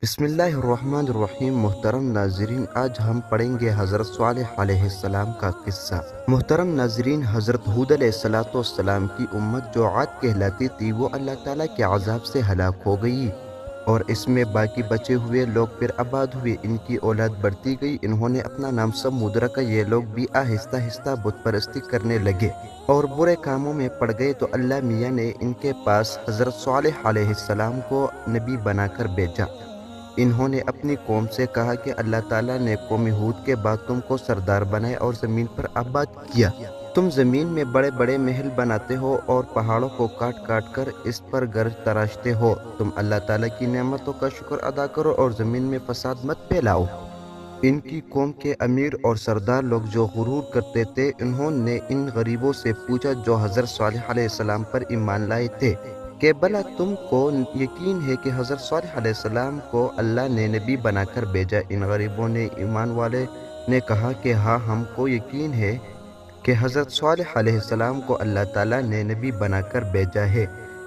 بسم اللہ الرحمن الرحیم۔ محترم ناظرین، آج ہم پڑھیں گے حضرت صالح علیہ السلام کا قصہ۔ محترم ناظرین، حضرت ہود علیہ السلام کی امت جو عاد کہلاتی تھی وہ اللہ تعالیٰ کے عذاب سے ہلاک ہو گئی، اور اس میں باقی بچے ہوئے لوگ پھر آباد ہوئے۔ ان کی اولاد بڑھتی گئی، انہوں نے اپنا نام سمود رکھا۔ یہ لوگ بھی آہستہ آہستہ بت پرستی کرنے لگے اور برے کاموں میں پڑ گئے، تو اللہ میاں نے ان کے پاس حضرت صالح علیہ السلام کو نبی بنا کر بھیجا۔ انہوں نے اپنی قوم سے کہا کہ اللہ تعالیٰ نے قوم ہود کے بعد تم کو سردار بنایا اور زمین پر آباد کیا۔ تم زمین میں بڑے بڑے محل بناتے ہو اور پہاڑوں کو کاٹ کاٹ کر اس پر گھر تراشتے ہو۔ تم اللہ تعالیٰ کی نعمتوں کا شکر ادا کرو اور زمین میں فساد مت پھیلاؤ۔ ان کی قوم کے امیر اور سردار لوگ جو غرور کرتے تھے، انہوں نے ان غریبوں سے پوچھا جو حضرت صالح علیہ السلام پر ایمان لائے تھے کہ بھلا تم کو یقین ہے کہ حضرت صالح علیہ السلام کو اللہ نے نبی بنا کر بھیجا؟ ان غریبوں نے ایمان والے نے کہا کہ ہاں، ہم کو یقین ہے کہ حضرت صالح علیہ السلام کو اللہ تعالیٰ نے نبی بنا کر بھیجا ہے۔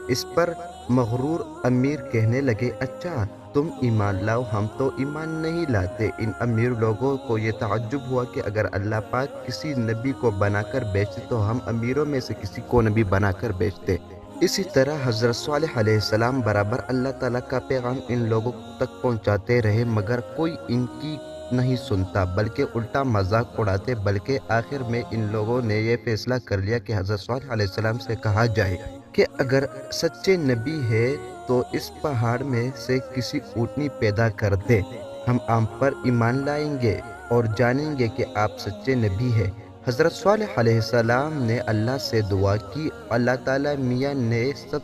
اس پر مغرور امیر کہنے لگے، اچھا تم ایمان لاؤ، ہم تو ایمان نہیں لاتے۔ ان امیر لوگوں کو یہ تعجب ہوا کہ اگر اللہ پاک کسی نبی کو بنا کر بھیجتے تو ہم امیروں میں سے کسی کو نبی بنا کر بھیجتے۔ اسی طرح حضرت صالح علیہ السلام برابر اللہ تعالیٰ کا پیغام ان لوگوں تک پہنچاتے رہے، مگر کوئی ان کی نہیں سنتا، بلکہ الٹا مذاق اڑاتے۔ بلکہ آخر میں ان لوگوں نے یہ فیصلہ کر لیا کہ حضرت صالح علیہ السلام سے کہا جائے کہ اگر سچے نبی ہے تو اس پہاڑ میں سے کسی اونٹنی پیدا کر دے، ہم آپ پر ایمان لائیں گے اور جانیں گے کہ آپ سچے نبی ہیں۔ حضرت صالح علیہ السلام نے اللہ سے دعا کی، اللہ تعالیٰ میاں نے سب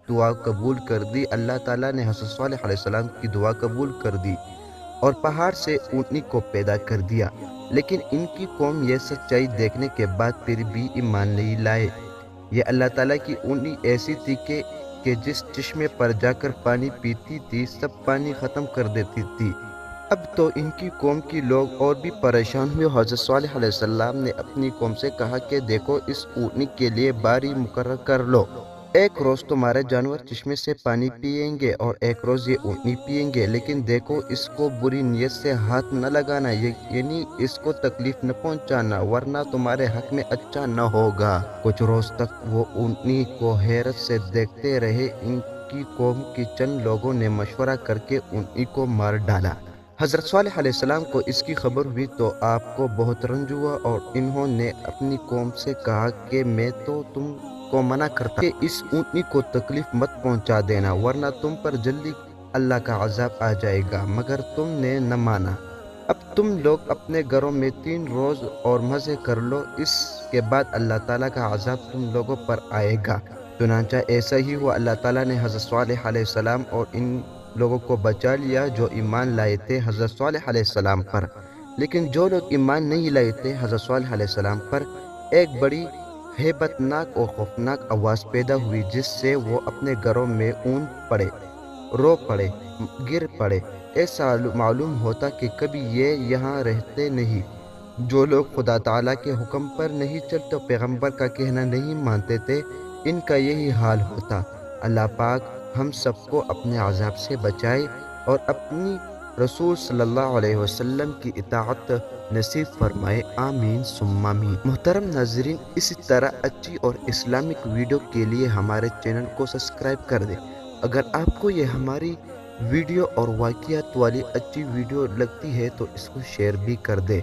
دعا قبول کر دی۔ اللہ تعالیٰ نے حضرت صالح علیہ السلام کی دعا قبول کر دی اور پہاڑ سے اونٹنی کو پیدا کر دیا، لیکن ان کی قوم یہ سچائی دیکھنے کے بعد پھر بھی ایمان نہیں لائے۔ یہ اللہ تعالیٰ کی اونٹنی ایسی تھی کہ جس چشمے پر جا کر پانی پیتی تھی، سب پانی ختم کر دیتی تھی۔ اب تو ان کی قوم کی لوگ اور بھی پریشان ہوئے۔ حضرت صالح علیہ السلام نے اپنی قوم سے کہا کہ دیکھو، اس اونٹنی کے لیے باری مقرر کر لو۔ ایک روز تمہارے جانور چشمے سے پانی پئیں گے اور ایک روز یہ اونٹنی پئیں گے، لیکن دیکھو اس کو بری نیت سے ہاتھ نہ لگانا، یعنی اس کو تکلیف نہ پہنچانا، ورنہ تمہارے حق میں اچھا نہ ہوگا۔ کچھ روز تک وہ اونٹنی کو حیرت سے دیکھتے رہے۔ ان کی قوم کے چند لوگوں نے مشورہ کر کے اونٹنی کو مار ڈالا۔ حضرت صالح علیہ السلام کو اس کی خبر ہوئی تو آپ کو بہت رنج ہوا، اور انہوں نے اپنی قوم سے کہا کہ میں تو تم کو منع کرتا کہ اس اونٹنی کو تکلیف مت پہنچا دینا، ورنہ تم پر جلدی اللہ کا عذاب آ جائے گا، مگر تم نے نہ مانا۔ اب تم لوگ اپنے گھروں میں 3 روز اور مزے کر لو، اس کے بعد اللہ تعالیٰ کا عذاب تم لوگوں پر آئے گا۔ چنانچہ ایسا ہی ہوا۔ اللہ تعالیٰ نے حضرت صالح علیہ السلام اور ان لوگوں کو بچا لیا جو ایمان لائے تھے حضرت صالح علیہ السلام پر، لیکن جو لوگ ایمان نہیں لائے تھے حضرت صالح علیہ السلام پر، ایک بڑی ہیبت ناک اور خوفناک آواز پیدا ہوئی، جس سے وہ اپنے گھروں میں اون پڑے، رو پڑے، گر پڑے۔ ایسا معلوم ہوتا کہ کبھی یہ یہاں رہتے نہیں۔ جو لوگ خدا تعالیٰ کے حکم پر نہیں چلتے، پیغمبر کا کہنا نہیں مانتے تھے، ان کا یہی حال ہوتا۔ اللہ پاک ہم سب کو اپنے عذاب سے بچائے اور اپنی رسول صلی اللہ علیہ وسلم کی اطاعت نصیب فرمائے، آمین ثم آمین۔ محترم ناظرین، اسی طرح اچھی اور اسلامک ویڈیو کے لیے ہمارے چینل کو سبسکرائب کر دیں۔ اگر آپ کو یہ ہماری ویڈیو اور واقعات والی اچھی ویڈیو لگتی ہے تو اس کو شیئر بھی کر دیں۔